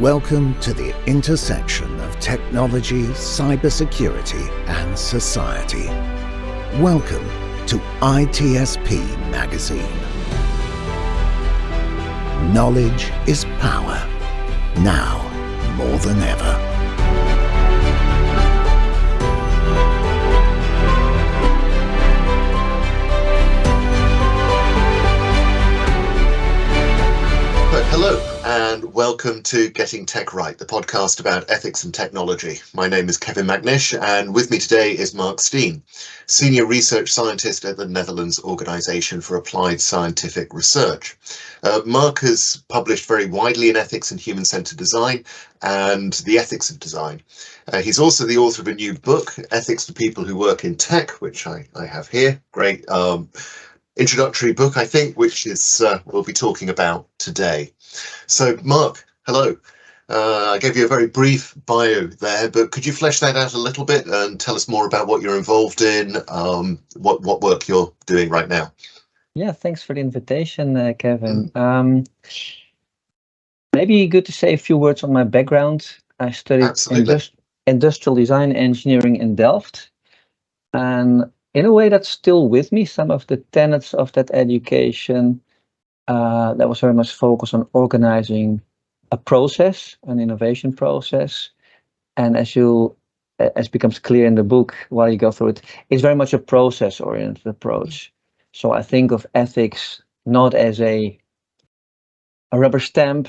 Welcome to the intersection of technology, cybersecurity, and society. Welcome to ITSP Magazine. Knowledge is power, now more than ever. Hello, and welcome to Getting Tech Right, the podcast about ethics and technology. My name is Kevin Macnish, and with me today is Marc Steen, Senior Research Scientist at the Netherlands Organisation for Applied Scientific Research. Marc has published very widely in ethics and human-centred design and the ethics of design. He's also the author of a new book, Ethics for People Who Work in Tech, which I have here. Great introductory book, I think, which is we'll be talking about today. So, Marc, hello. I gave you a very brief bio there, but could you flesh that out a little bit and tell us more about what you're involved in, what work you're doing right now? Yeah, thanks for the invitation, Kevin. Maybe good to say a few words on my background. I studied industrial design engineering in Delft, and in a way that's still with me. Some of the tenets of that education that was very much focused on organizing a process, an innovation process. And as becomes clear in the book while you go through it, it's very much a process-oriented approach. So I think of ethics not as a rubber stamp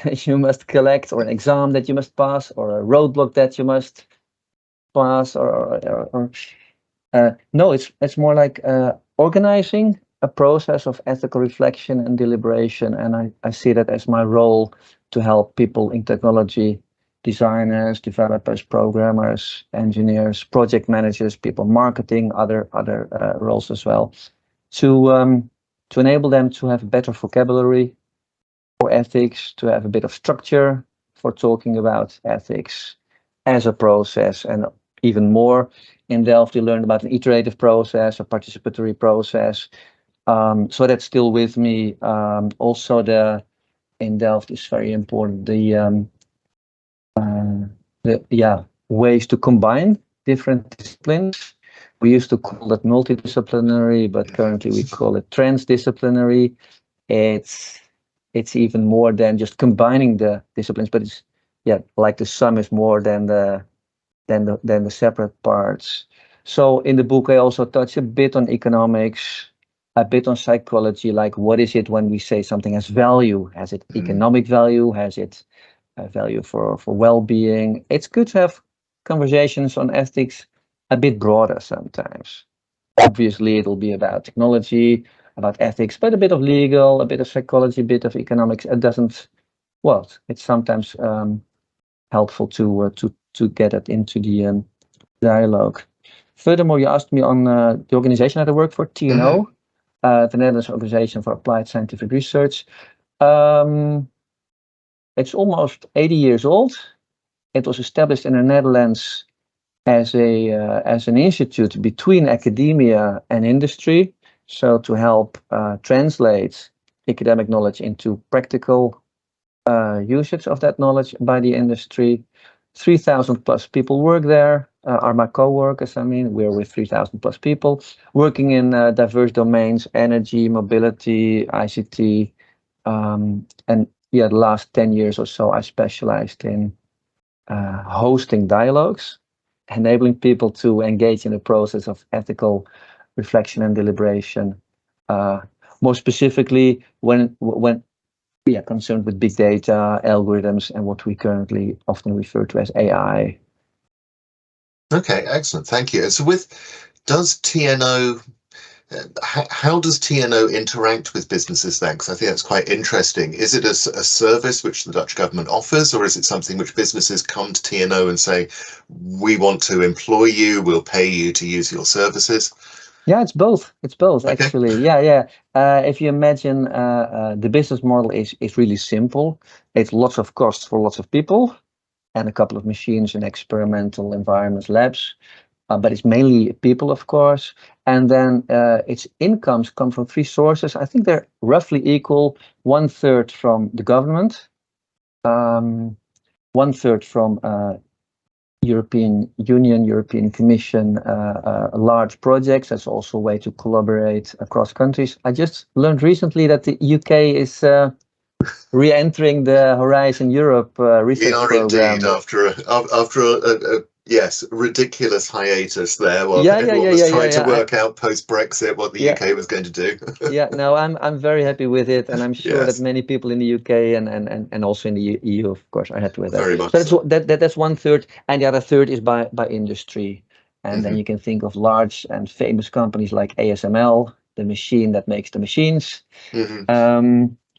that you must collect, or an exam that you must pass, or a roadblock that you must pass, no, it's more like organizing a process of ethical reflection and deliberation, and I see that as my role to help people in technology, designers, developers, programmers, engineers, project managers, people marketing, other roles as well, to enable them to have a better vocabulary for ethics, to have a bit of structure for talking about ethics as a process, and even more. In Delft, you learned about an iterative process, a participatory process. So that's still with me. Also, in Delft is very important the ways to combine different disciplines. We used to call it multidisciplinary, but currently we call it transdisciplinary. It's even more than just combining the disciplines, but it's like the sum is more than the separate parts. So in the book, I also touch a bit on economics, a bit on psychology, like what is it when we say something has value? Has it economic value? Has it value for well-being? It's good to have conversations on ethics a bit broader sometimes. Obviously, it'll be about technology, about ethics, but a bit of legal, a bit of psychology, a bit of economics. It's sometimes helpful to get it into the dialogue. Furthermore, you asked me on the organization that I work for, TNO, the Netherlands Organization for Applied Scientific Research. It's almost 80 years old. It was established in the Netherlands as an institute between academia and industry, so to help translate academic knowledge into practical usage of that knowledge by the industry. 3,000 plus people work there, are my co-workers. We're with 3,000 plus people working in diverse domains: energy, mobility, ICT. The last 10 years or so, I specialized in hosting dialogues, enabling people to engage in the process of ethical reflection and deliberation. More specifically, when concerned with big data, algorithms, and what we currently often refer to as AI. Okay, excellent, thank you. So does TNO, how does TNO interact with businesses then? Because I think that's quite interesting. Is it a service which the Dutch government offers, or is it something which businesses come to TNO and say, we want to employ you, we'll pay you to use your services? Yeah, it's both. Okay. Actually. Yeah. If you imagine the business model is really simple. It's lots of costs for lots of people and a couple of machines in experimental environments, labs. But it's mainly people, of course. And then its incomes come from three sources. I think they're roughly equal: 1/3 from the government, 1/3 from European Union, European Commission, large projects. That's also a way to collaborate across countries. I just learned recently that the UK is re-entering the Horizon Europe research program. We are indeed, after a yes, ridiculous hiatus there while Yeah, everyone was trying to yeah. work out post-Brexit what the UK was going to do. Yeah, no, I'm very happy with it, and I'm sure that Yes. many people in the UK and also in the EU, of course, are happy with that. Very much So that's 1/3, and the other third is by industry, and then you can think of large and famous companies like ASML, the machine that makes the machines.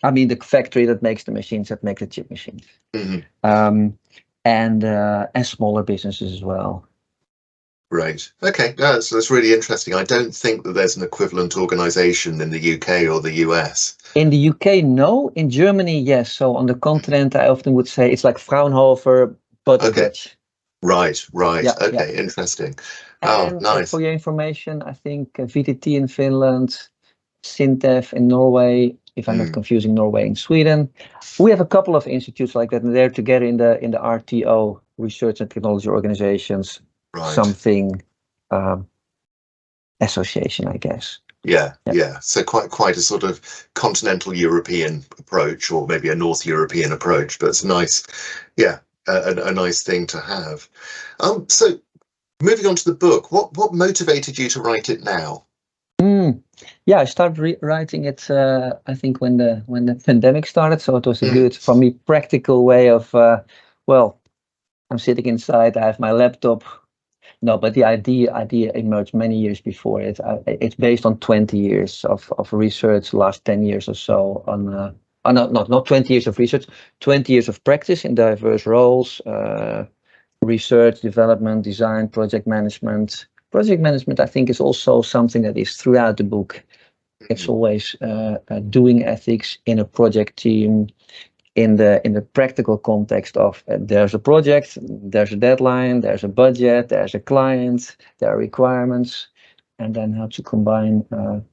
I mean, the factory that makes the machines that make the chip machines, and smaller businesses as well. Right. Okay. That's really interesting. I don't think that there's an equivalent organization in the UK or the US. In the UK, no. In Germany, yes. So on the continent, I often would say it's like Fraunhofer, but Dutch. Right. Yeah, Okay. Interesting. And Nice. for your information, I think VTT in Finland, Sintef in Norway, if I'm not confusing Norway and Sweden. We have a couple of institutes like that, and they're together in the RTO, Research and Technology Organizations, something association, I guess. Yeah. So quite a sort of continental European approach, or maybe a North European approach, but it's nice. Yeah, a nice thing to have. So moving on to the book, what motivated you to write it now? Yeah, I started writing it. I think when the pandemic started, so it was a good, for me, practical way of. Well, I'm sitting inside. I have my laptop. No, but the idea emerged many years before it. It's based on 20 years of research, last 10 years or so on. Not 20 years of research, 20 years of practice in diverse roles, research, development, design, project management. Project management, I think, is also something that is throughout the book. It's always doing ethics in a project team, in the practical context of there's a project, there's a deadline, there's a budget, there's a client, there are requirements, and then how to combine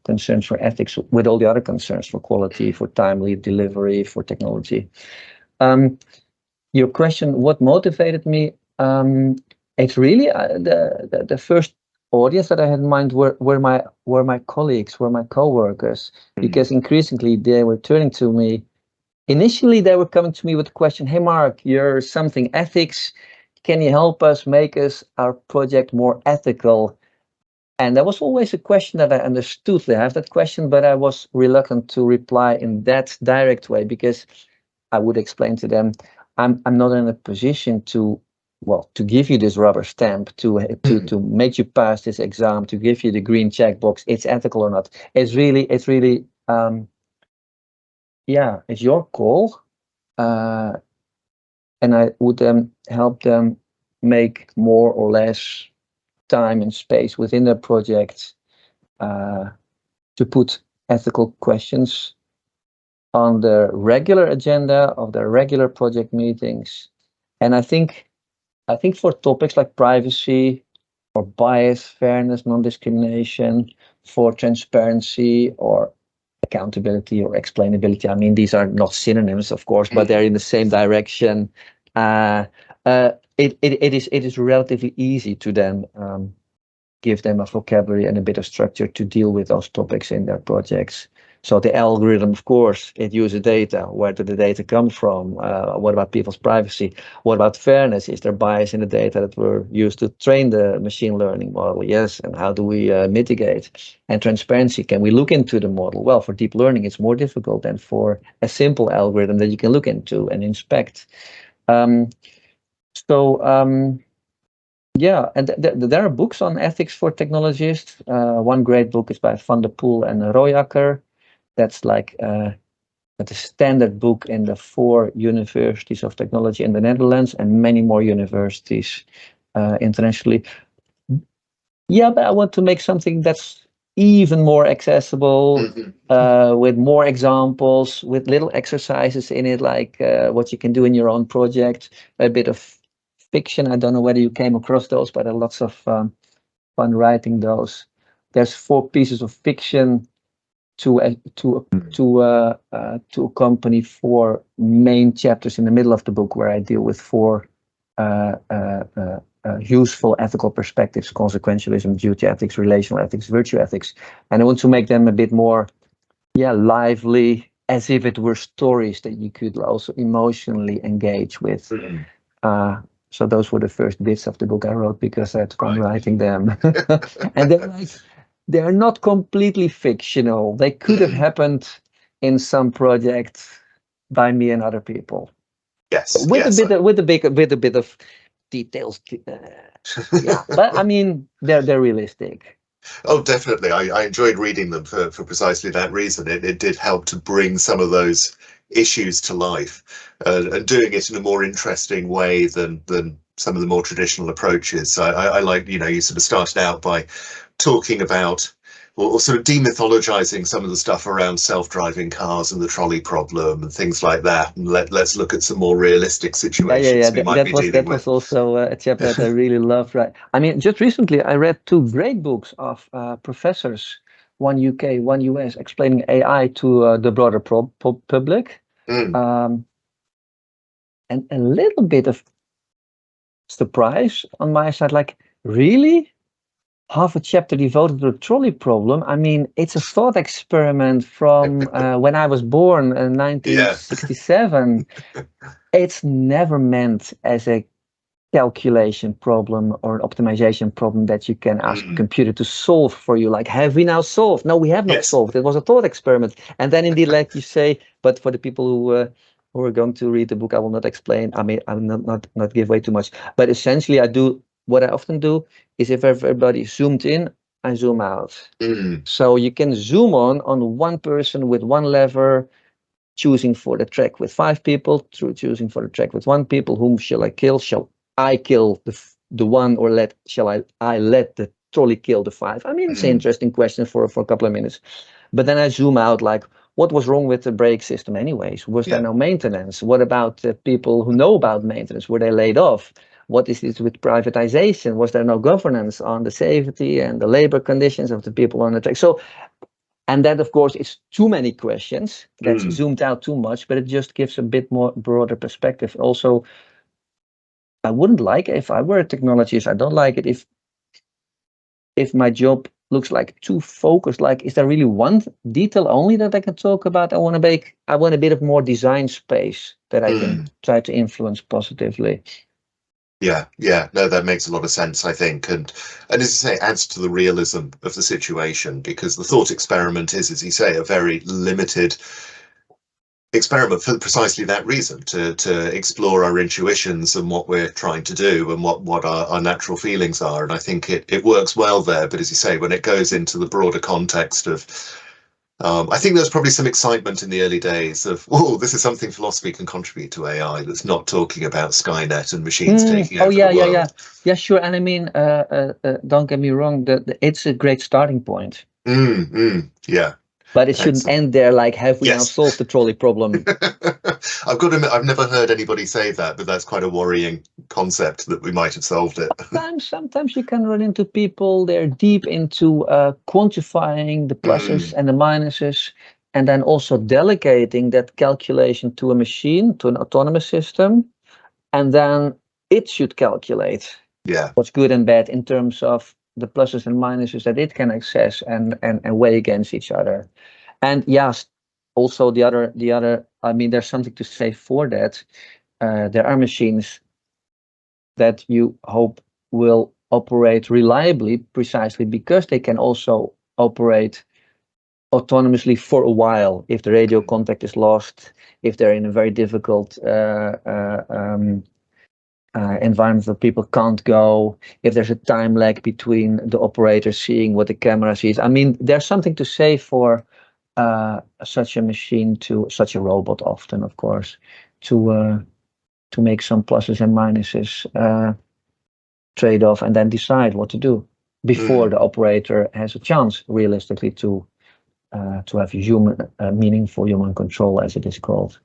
concerns for ethics with all the other concerns for quality, for timely delivery, for technology. Your question, what motivated me? It's really the first audience that I had in mind were my colleagues, were my co-workers, because increasingly they were turning to me. Initially, they were coming to me with the question, "Hey, Marc, you're something ethics. Can you help us make our project more ethical?" And that was always a question that I understood. They have that question, but I was reluctant to reply in that direct way, because I would explain to them, I'm not in a position to give you this rubber stamp, to make you pass this exam, to give you the green checkbox, it's ethical or not. It's really it's your call, and I would help them make more or less time and space within their project to put ethical questions on the regular agenda of their regular project meetings. And I think for topics like privacy or bias, fairness, non-discrimination, for transparency or accountability or explainability. I mean, these are not synonyms, of course, but they're in the same direction. It is relatively easy to then give them a vocabulary and a bit of structure to deal with those topics in their projects. So the algorithm, of course, it uses data. Where did the data come from? What about people's privacy? What about fairness? Is there bias in the data that were used to train the machine learning model? Yes. And how do we mitigate? And transparency, can we look into the model? Well, for deep learning, it's more difficult than for a simple algorithm that you can look into and inspect. Yeah, and there are books on ethics for technologists. One great book is by Van der Poel and Royacker. That's like the standard book in the 4 universities of technology in the Netherlands and many more universities internationally. Yeah, but I want to make something that's even more accessible, with more examples, with little exercises in it, like what you can do in your own project, a bit of fiction. I don't know whether you came across those, but there are lots of fun writing those. There's 4 pieces of fiction to accompany 4 main chapters in the middle of the book, where I deal with 4 useful ethical perspectives: consequentialism, duty ethics, relational ethics, virtue ethics. And I want to make them a bit more lively, as if it were stories that you could also emotionally engage with. So those were the first bits of the book I wrote, because I had fun writing them. And they're not completely fictional. They could have happened in some project by me and other people. Yes, with a bit of details. But I mean, they're realistic. Oh, definitely. I enjoyed reading them for precisely that reason. It did help to bring some of those issues to life, and doing it in a more interesting way than some of the more traditional approaches. I like, you sort of started out by talking about, or sort of demythologizing some of the stuff around self-driving cars and the trolley problem and things like that. And let's look at some more realistic situations we might be dealing That with. was also a chapter that I really loved. Right. I mean, just recently I read 2 great books of professors, one UK, one US, explaining AI to the broader public. And a little bit of surprise on my side, like, really? Half a chapter devoted to the trolley problem? I mean, it's a thought experiment from when I was born in 1967. It's never meant as a calculation problem or an optimization problem that you can ask a computer to solve for you. Like, have we now solved? No, we have not solved. It was a thought experiment. And then indeed, like you say, but for the people who are going to read the book, I will not explain. I mean, I will not give away too much. But essentially, what I often do is, if everybody zoomed in, I zoom out. So you can zoom on one person with one lever, choosing for the track with 5 people, through choosing for the track with 1 people. Whom shall I kill? Shall I kill the 1, or shall I let the trolley kill the 5? I mean, it's an interesting question for a couple of minutes. But then I zoom out, like, what was wrong with the brake system anyways? Was there no maintenance? What about the people who know about maintenance? Were they laid off? What is this with privatization? Was there no governance on the safety and the labor conditions of the people on the track? So, and that, of course, is too many questions. That's zoomed out too much, but it just gives a bit more broader perspective. Also, I wouldn't like, if I were a technologist, I don't like it if my job looks like too focused. Like, is there really one detail only that I can talk about? I want a bit of more design space that I can try to influence positively. Yeah, no, that makes a lot of sense, I think, and as you say, adds to the realism of the situation, because the thought experiment is, as you say, a very limited experiment for precisely that reason, to explore our intuitions and what we're trying to do and what our natural feelings are. And I think it works well there. But as you say, when it goes into the broader context of, I think there's probably some excitement in the early days of, oh, this is something philosophy can contribute to AI, that's not talking about Skynet and machines taking over the world. Yeah, sure. And I mean, don't get me wrong, it's a great starting point. Yeah. But it shouldn't end there, like, have we now solved the trolley problem? I've got to admit, I've never heard anybody say that, but that's quite a worrying concept, that we might have solved it. Sometimes you can run into people, they're deep into quantifying the pluses and the minuses, and then also delegating that calculation to a machine, to an autonomous system, and then it should calculate what's good and bad in terms of the pluses and minuses that it can access and weigh against each other. And yes, also the other, I mean, there's something to say for that. There are machines that you hope will operate reliably, precisely because they can also operate autonomously for a while. If the radio contact is lost, if they're in a very difficult environment where people can't go, if there's a time lag between the operator seeing what the camera sees. I mean, there's something to say for such a machine, to such a robot, often, of course, to make some pluses and minuses trade off, and then decide what to do before the operator has a chance, realistically, to have meaningful human control, as it is called.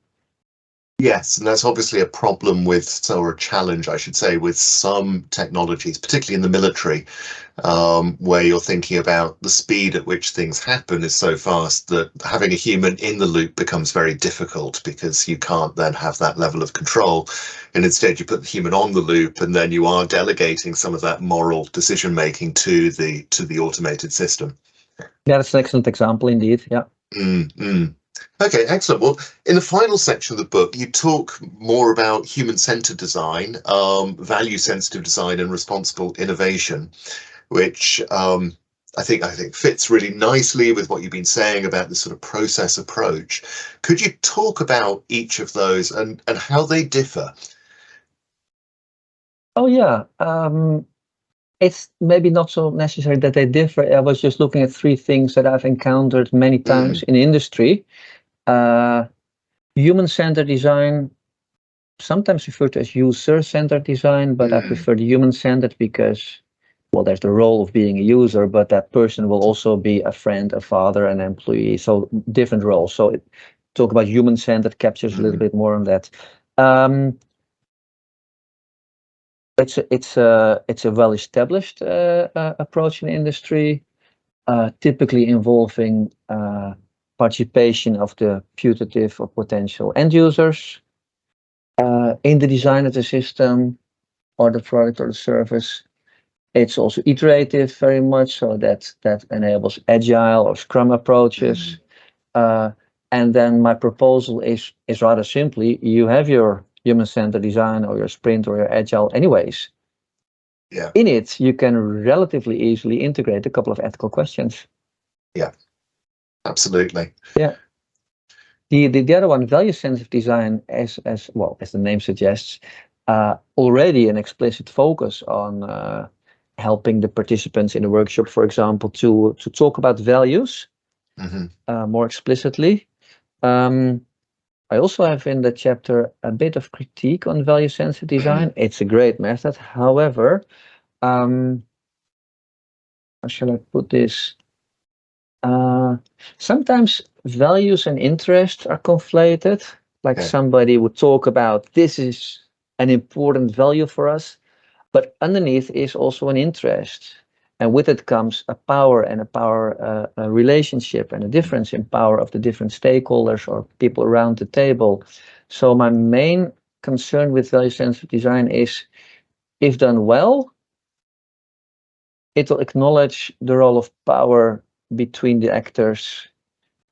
Yes, and that's obviously a problem with, or a challenge, I should say, with some technologies, particularly in the military, where you're thinking about the speed at which things happen is so fast that having a human in the loop becomes very difficult because you can't then have that level of control. And instead, you put the human on the loop, and then you are delegating some of that moral decision making to the automated system. Yeah, that's an excellent example indeed. Yeah. Mm. Okay, excellent. Well, in the final section of the book, you talk more about human-centered design, value-sensitive design, and responsible innovation, which I think fits really nicely with what you've been saying about this sort of process approach. Could you talk about each of those and how they differ? Oh yeah. It's maybe not so necessary that they differ. I was just looking at three things that I've encountered many times in industry. Human-centered design, sometimes referred to as user-centered design, but I prefer the human-centered because, well, there's the role of being a user, but that person will also be a friend, a father, an employee, so different roles. So talk about human-centered captures a little bit more on that. It's a well-established approach in industry, typically involving participation of the putative or potential end users in the design of the system or the product or the service. It's also iterative very much, so that enables agile or scrum approaches. And then my proposal is rather simply, you have your human-centered design or your sprint or your agile anyways. Yeah. In it, you can relatively easily integrate a couple of ethical questions. Yeah, absolutely. Yeah. The other one, value-sensitive design, as well as the name suggests, already an explicit focus on helping the participants in the workshop, for example, to talk about values more explicitly. I also have in the chapter a bit of critique on value-sensitive design. It's a great method. However, how shall I put this? Sometimes values and interests are conflated. Like somebody would talk about, this is an important value for us, but underneath is also an interest. And with it comes a power and a relationship and a difference in power of the different stakeholders or people around the table. So my main concern with value-sensitive design is, if done well, it will acknowledge the role of power between the actors.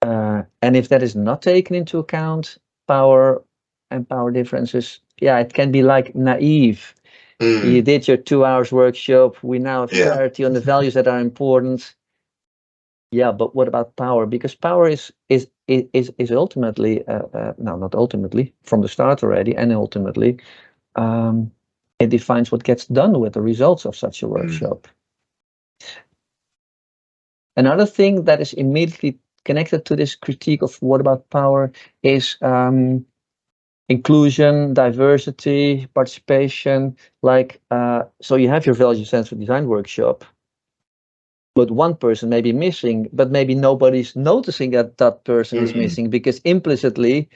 And if that is not taken into account, power and power differences, yeah, it can be like naive. You did your 2 hours workshop. We now have clarity on the values that are important. Yeah, but what about power? Because power is ultimately, no, not ultimately, from the start already, and ultimately, it defines what gets done with the results of such a workshop. Another thing that is immediately connected to this critique of what about power is inclusion, diversity, participation. Like, so you have your value-sensitive design workshop, but one person may be missing, but maybe nobody's noticing that that person is missing, because implicitly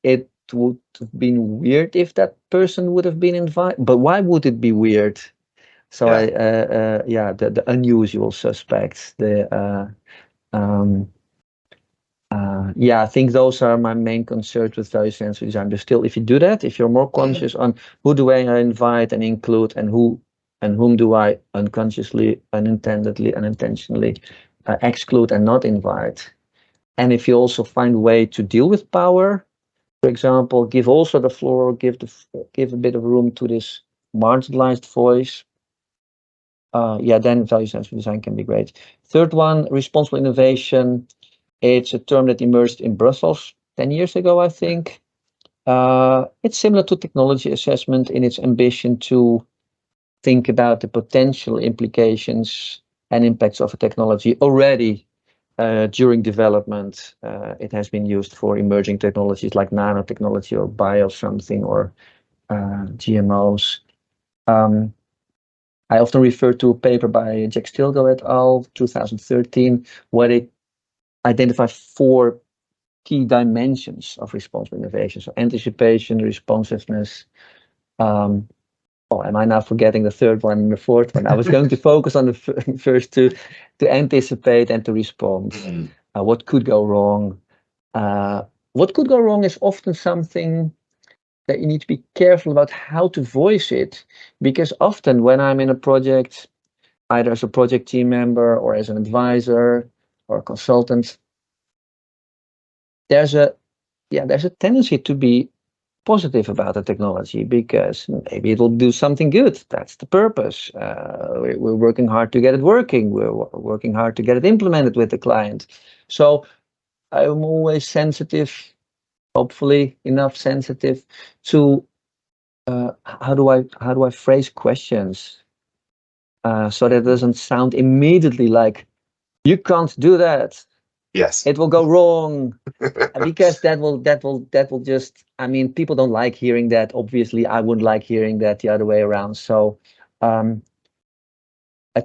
it would have been weird if that person would have been invited. But why would it be weird? So the unusual suspects, I think those are my main concerns with value-sensitive design. But still, if you do that, if you're more conscious on who do I invite and include, and whom do I unconsciously, unintendedly, unintentionally exclude and not invite, and if you also find a way to deal with power, for example, give also the floor, give a bit of room to this marginalized voice, then value-sensitive design can be great. Third one, responsible innovation. It's a term that emerged in Brussels 10 years ago, I think. It's similar to technology assessment in its ambition to think about the potential implications and impacts of a technology already during development. It has been used for emerging technologies like nanotechnology or bio something or GMOs. I often refer to a paper by Jack Stilgo et al. 2013, where they identify 4 key dimensions of responsible innovation. So anticipation, responsiveness. Oh, am I now forgetting the third one and the fourth one? I was going to focus on the first two, to anticipate and to respond. What could go wrong? What could go wrong is often something that you need to be careful about how to voice it, because often when I'm in a project, either as a project team member or as an advisor or a consultant, there's a tendency to be positive about the technology because maybe it'll do something good. That's the purpose. We're working hard to get it working. We're working hard to get it implemented with the client. So I'm always sensitive, hopefully enough sensitive to how do I phrase questions so that it doesn't sound immediately like you can't do that. Yes. It will go wrong. Because that will just, I mean, people don't like hearing that. Obviously, I wouldn't like hearing that the other way around. So I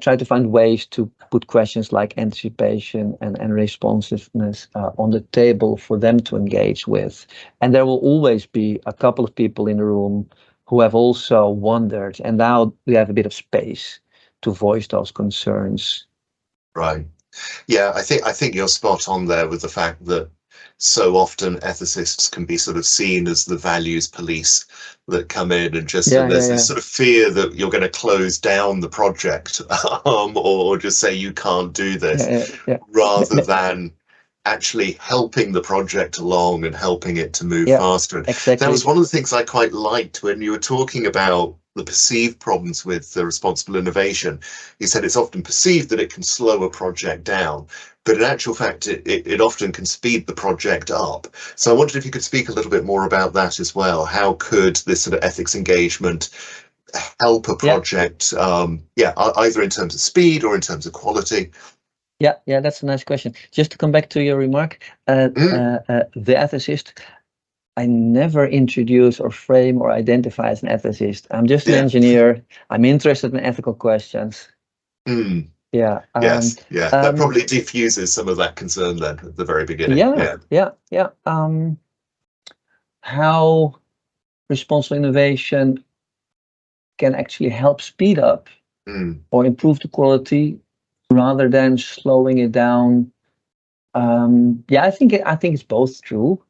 try to find ways to put questions like anticipation and responsiveness on the table for them to engage with. And there will always be a couple of people in the room who have also wondered, and now we have a bit of space to voice those concerns. Right. Yeah, I think you're spot on there with the fact that so often ethicists can be sort of seen as the values police that come in and just there's this sort of fear that you're going to close down the project or just say you can't do this rather than actually helping the project along and helping it to move faster. And exactly. that was one of the things I quite liked when you were talking about the perceived problems with the responsible innovation. You said it's often perceived that it can slow a project down, but in actual fact, it often can speed the project up. So I wondered if you could speak a little bit more about that as well. How could this sort of ethics engagement help a project, either in terms of speed or in terms of quality? Yeah, that's a nice question. Just to come back to your remark, the ethicist, I never introduce or frame or identify as an ethicist. I'm just an engineer. I'm interested in ethical questions. Yeah. That probably diffuses some of that concern then at the very beginning. Yeah. How responsible innovation can actually help speed up or improve the quality rather than slowing it down. I think it's both true,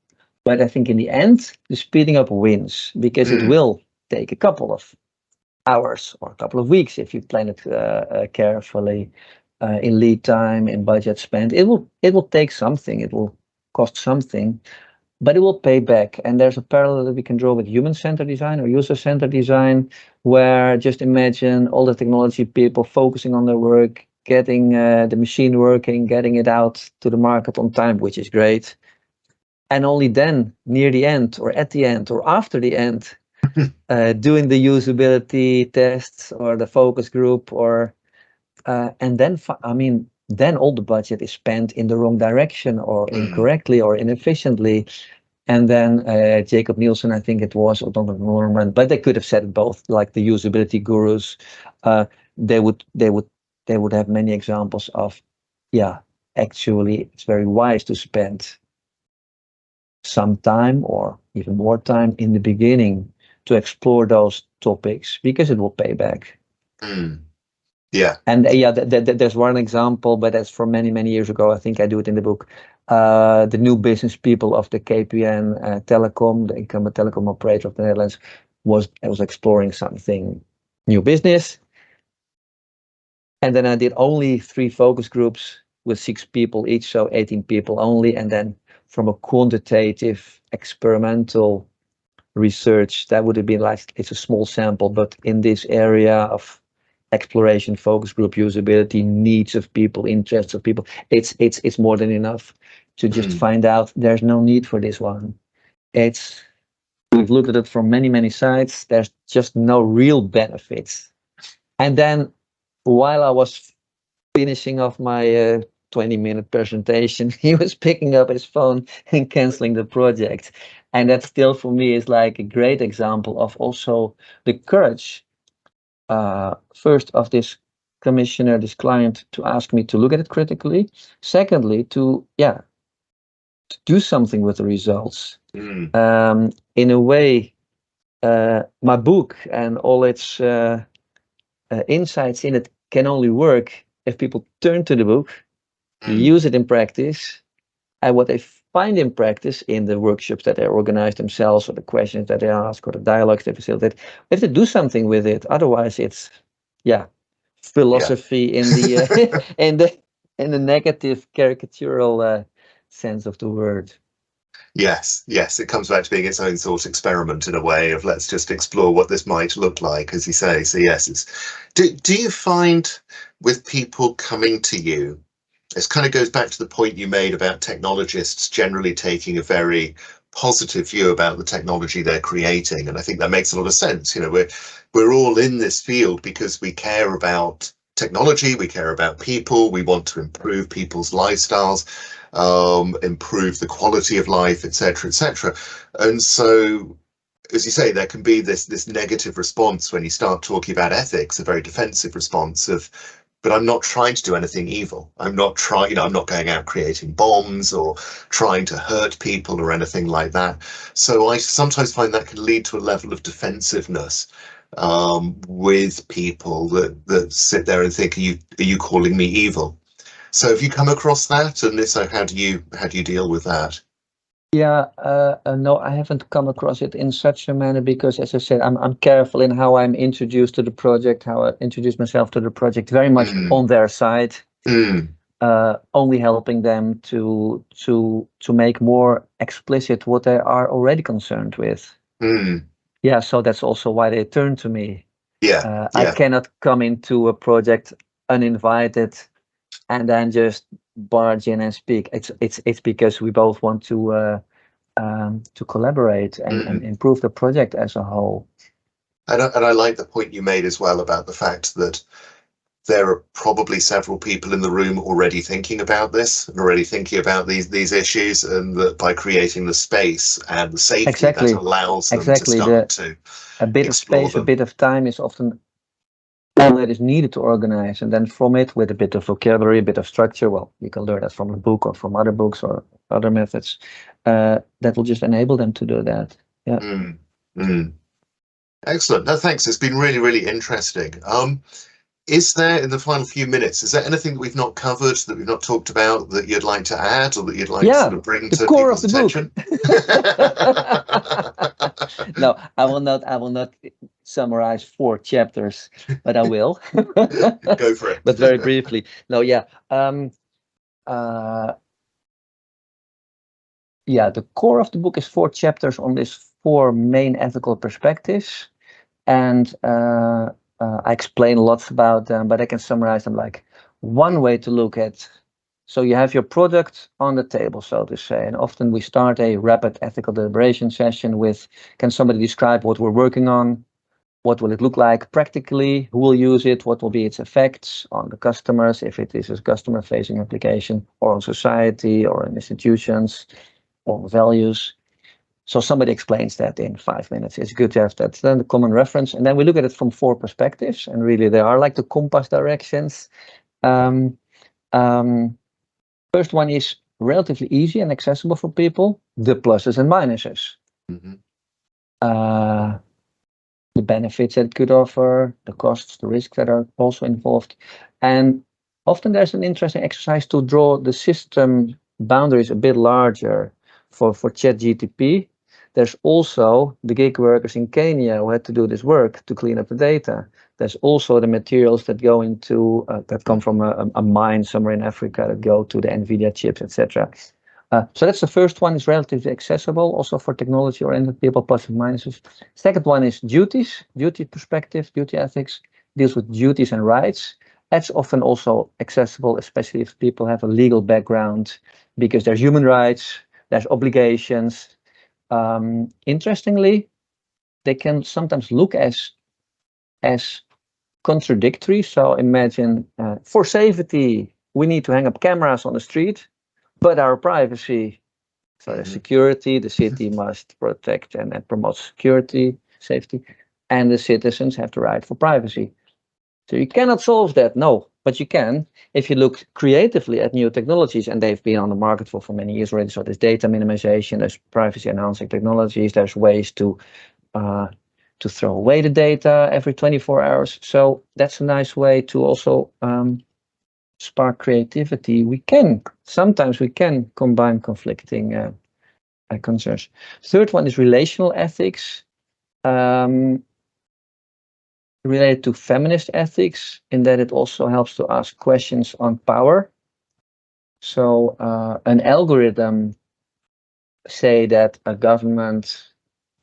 but I think in the end, the speeding up wins because it will take a couple of hours or a couple of weeks if you plan it carefully in lead time, in budget spent. It will take something. It will cost something, but it will pay back. And there's a parallel that we can draw with human-centered design or user-centered design, where just imagine all the technology people focusing on their work, getting the machine working, getting it out to the market on time, which is great. And only then, near the end or at the end or after the end, doing the usability tests or the focus group and then, then all the budget is spent in the wrong direction or incorrectly or inefficiently. And then Jacob Nielsen, I think it was, or Donald Norman, but they could have said it both, like the usability gurus. They would have many examples of, actually, it's very wise to spend some time or even more time in the beginning to explore those topics because it will pay back. Yeah. And there's one example, but that's from many years ago. I think I do it in the book. The new business people of the KPN Telecom, the incumbent telecom operator of the Netherlands, was exploring something new business. And then I did only 3 focus groups with 6 people each, so 18 people only. And then from a quantitative experimental research, that would have been like, it's a small sample, but in this area of exploration, focus group, usability, needs of people, interests of people, it's more than enough to just find out there's no need for this one. We've looked at it from many sides. There's just no real benefits. And then while I was finishing off my 20-minute presentation, he was picking up his phone and canceling the project. And that still for me is like a great example of also the courage, first of this commissioner, this client, to ask me to look at it critically. Secondly, to do something with the results. Mm. In a way, my book and all its insights in it can only work if people turn to the book, use it in practice, and what they find in practice in the workshops that they organize themselves, or the questions that they ask, or the dialogues they facilitate, if they do something with it. Otherwise, it's philosophy in the in the negative caricatural sense of the word. Yes, it comes back to being its own thought experiment in a way of let's just explore what this might look like, as you say. So yes, do you find with people coming to you, this kind of goes back to the point you made about technologists generally taking a very positive view about the technology they're creating, and I think that makes a lot of sense. We're all in this field because we care about technology, we care about people, we want to improve people's lifestyles, improve the quality of life, etc., etc. And so, as you say, there can be this negative response when you start talking about ethics, a very defensive response of, but I'm not trying to do anything evil. I'm not going out creating bombs or trying to hurt people or anything like that. So I sometimes find that can lead to a level of defensive-ness with people that sit there and think, are you calling me evil? So have you come across that? And if so, how do you deal with that? Yeah, no, I haven't come across it in such a manner because, as I said, I'm careful in how I'm introduced to the project, how I introduce myself to the project, very much on their side, only helping them to make more explicit what they are already concerned with. Yeah, so that's also why they turn to me. I cannot come into a project uninvited and then just barge in and speak. It's because we both want to collaborate and improve the project as a whole. And I like the point you made as well about the fact that there are probably several people in the room already thinking about this and already thinking about these issues, and that by creating the space and the safety that allows them to start to a bit of space, them. A bit of time is often all that is needed to organize, and then from it, with a bit of vocabulary, a bit of structure, well, you can learn that from a book or from other books or other methods, that will just enable them to do that. Excellent. No, thanks. It's been really, really interesting. Is there, in the final few minutes, is there anything that we've not covered, that we've not talked about, that you'd like to add, or that you'd like to sort of bring to people's attention? No, I will not summarize 4 chapters, but I will. Go for it. But very briefly. No, the core of the book is 4 chapters on these 4 main ethical perspectives, and I explain lots about them, but I can summarize them like one way to look at. So you have your product on the table, so to say, and often we start a rapid ethical deliberation session with, can somebody describe what we're working on? What will it look like practically? Who will use it? What will be its effects on the customers, if it is a customer-facing application, or on society, or in institutions, or values? So somebody explains that in 5 minutes. It's good to have that, then the common reference. And then we look at it from 4 perspectives, and really they are like the compass directions. First one is relatively easy and accessible for people, the pluses and minuses. The benefits that it could offer, the costs, the risks that are also involved. And often there's an interesting exercise to draw the system boundaries a bit larger. For ChatGTP, there's also the gig workers in Kenya who had to do this work to clean up the data. There's also the materials that go into, that come from a mine somewhere in Africa, that go to the NVIDIA chips, etc. So that's the first one, is relatively accessible, also for technology-oriented people, plus and minuses. Second one is duties, duty perspective, duty ethics, deals with duties and rights. That's often also accessible, especially if people have a legal background, because there's human rights, there's obligations. Interestingly, they can sometimes look as contradictory. So imagine, for safety, we need to hang up cameras on the street, but our privacy, so the security, the city must protect and promote security, safety, and the citizens have the right for privacy. So you cannot solve that. No, But you can, if you look creatively at new technologies, and they've been on the market for many years already. So there's data minimization, there's privacy enhancing technologies, there's ways to throw away the data every 24 hours. So that's a nice way to also spark creativity. Sometimes we can combine conflicting concerns. Third one is relational ethics. Related to feminist ethics, in that it also helps to ask questions on power. So an algorithm, say that a government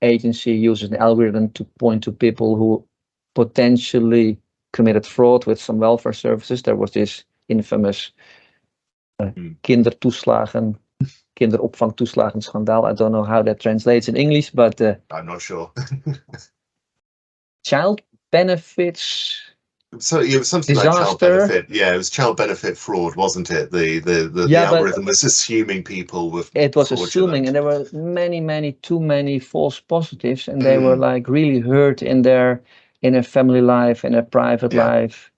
agency uses an algorithm to point to people who potentially committed fraud with some welfare services. There was this infamous kinderopvangtoeslagen schandaal. I don't know how that translates in English, but I'm not sure. child benefits. So it was something like child benefit. Yeah, it was child benefit fraud, wasn't it? The algorithm was assuming people were it was fraudulent. Assuming, and there were too many false positives, and they were like really hurt in their family life, in their private life.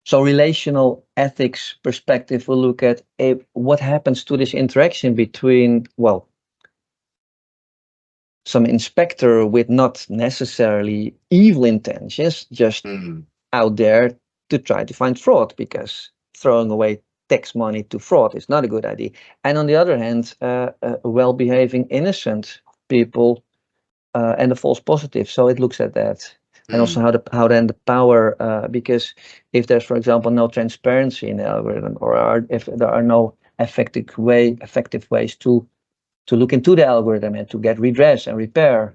So relational ethics perspective will look at what happens to this interaction between, some inspector with not necessarily evil intentions, just out there to try to find fraud, because throwing away tax money to fraud is not a good idea. And on the other hand, well-behaving innocent people and the false positive. So it looks at that. And also how then the power, because if there's, for example, no transparency in the algorithm, or if there are no effective ways to look into the algorithm and to get redress and repair,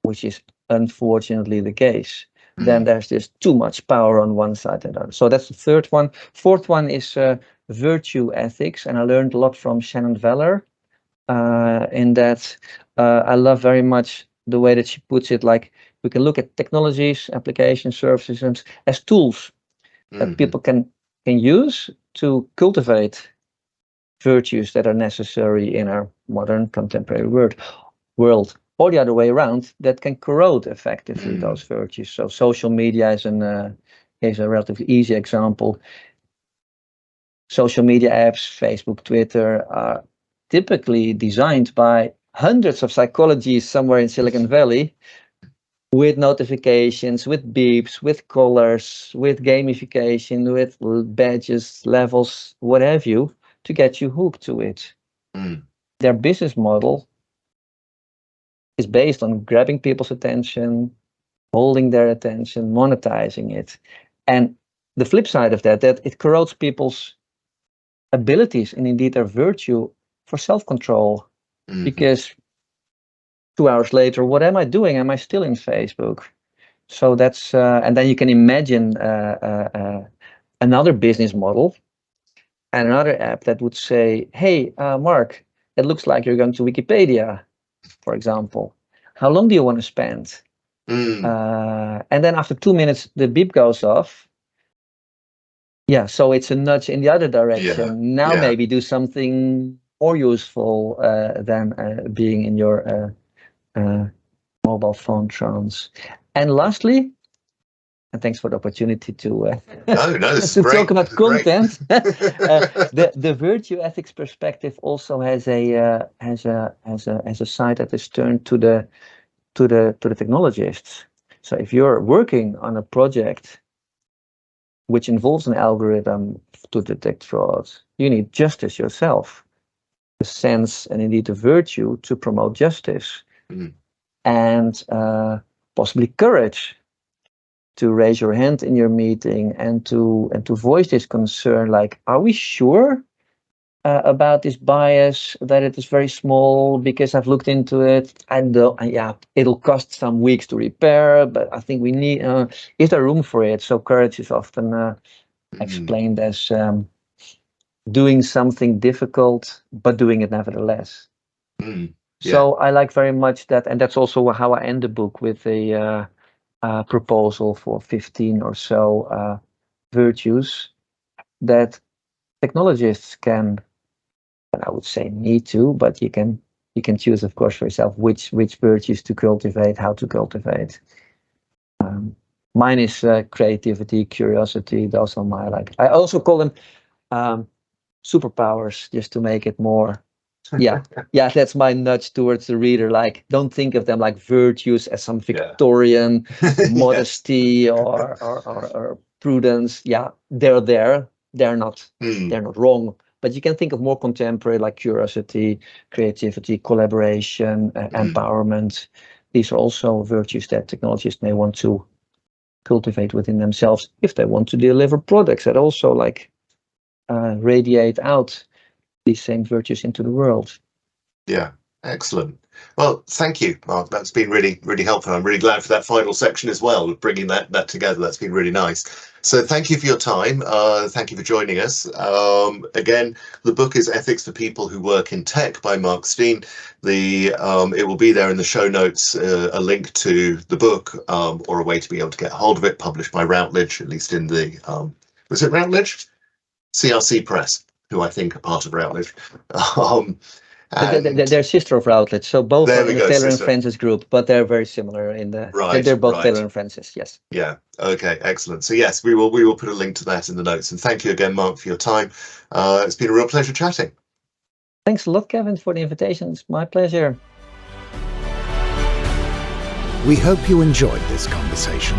which is unfortunately the case, then there's just too much power on one side and the other. So that's the third one. Fourth one is virtue ethics, and I learned a lot from Shannon Veller in that. I love very much the way that she puts it, like we can look at technologies, applications, services as tools that people can use to cultivate virtues that are necessary in our modern contemporary world, or the other way around, that can corrode effectively those virtues. So social media is a relatively easy example. Social media apps, Facebook, Twitter, are typically designed by hundreds of psychologists somewhere in Silicon Valley, with notifications, with beeps, with colors, with gamification, with badges, levels, what have you, to get you hooked to it. Their business model is based on grabbing people's attention, holding their attention, monetizing it. And the flip side of that it corrodes people's abilities and indeed their virtue for self-control. Because 2 hours later, what am I doing? Am I still in Facebook? So that's, and then you can imagine another business model and another app that would say, hey, Mark, it looks like you're going to Wikipedia, for example. How long do you want to spend? And then after 2 minutes, the beep goes off. Yeah, so it's a nudge in the other direction. Now maybe do something more useful than being in your mobile phone trance. And lastly, and thanks for the opportunity to talk about content. The virtue ethics perspective also has a side that is turned to the technologists. So if you're working on a project which involves an algorithm to detect fraud, you need justice yourself, the sense and indeed the virtue to promote justice, and possibly courage to raise your hand in your meeting and to voice this concern, like, are we sure about this bias, that it is very small, because I've looked into it, and it'll cost some weeks to repair, but I think we need, is there room for it? So courage is often explained as doing something difficult, but doing it nevertheless. So I like very much that, and that's also how I end the book, with a proposal for 15 or so virtues that technologists can, and I would say need to, but you can choose, of course, for yourself which virtues to cultivate, how to cultivate. Mine is creativity, curiosity. Those are my I also call them superpowers, just to make it more. Yeah, that's my nudge towards the reader. Like, don't think of them like virtues as some Victorian modesty or prudence. Yeah, they're there. They're not. They're not wrong. But you can think of more contemporary, like curiosity, creativity, collaboration, empowerment. These are also virtues that technologists may want to cultivate within themselves if they want to deliver products that also radiate out these same virtues into the world. Yeah, excellent. Well, thank you, Marc. That's been really, really helpful. I'm really glad for that final section as well, bringing that together. That's been really nice. So thank you for your time. Thank you for joining us. Again, the book is Ethics for People Who Work in Tech by Marc Steen. It will be there in the show notes, a link to the book or a way to be able to get hold of it, published by Routledge, at least in the, was it Routledge? CRC Press, who I think are part of Routledge. They're sister of Routledge, so both are in the Taylor and sister. Francis group, but they're very similar in the. They're both Taylor and Francis, yes. Yeah. Okay. Excellent. So yes, we will put a link to that in the notes. And thank you again, Marc, for your time. It's been a real pleasure chatting. Thanks a lot, Kevin, for the invitation. It's my pleasure. We hope you enjoyed this conversation.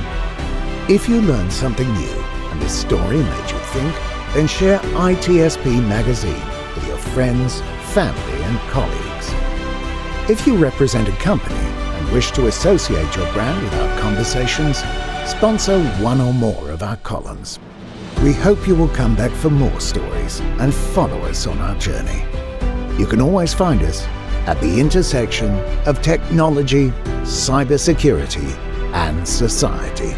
If you learned something new and this story made you think, then share ITSPmagazine with your friends, family and colleagues. If you represent a company and wish to associate your brand with our conversations, sponsor one or more of our columns. We hope you will come back for more stories and follow us on our journey. You can always find us at the intersection of technology, cybersecurity and society.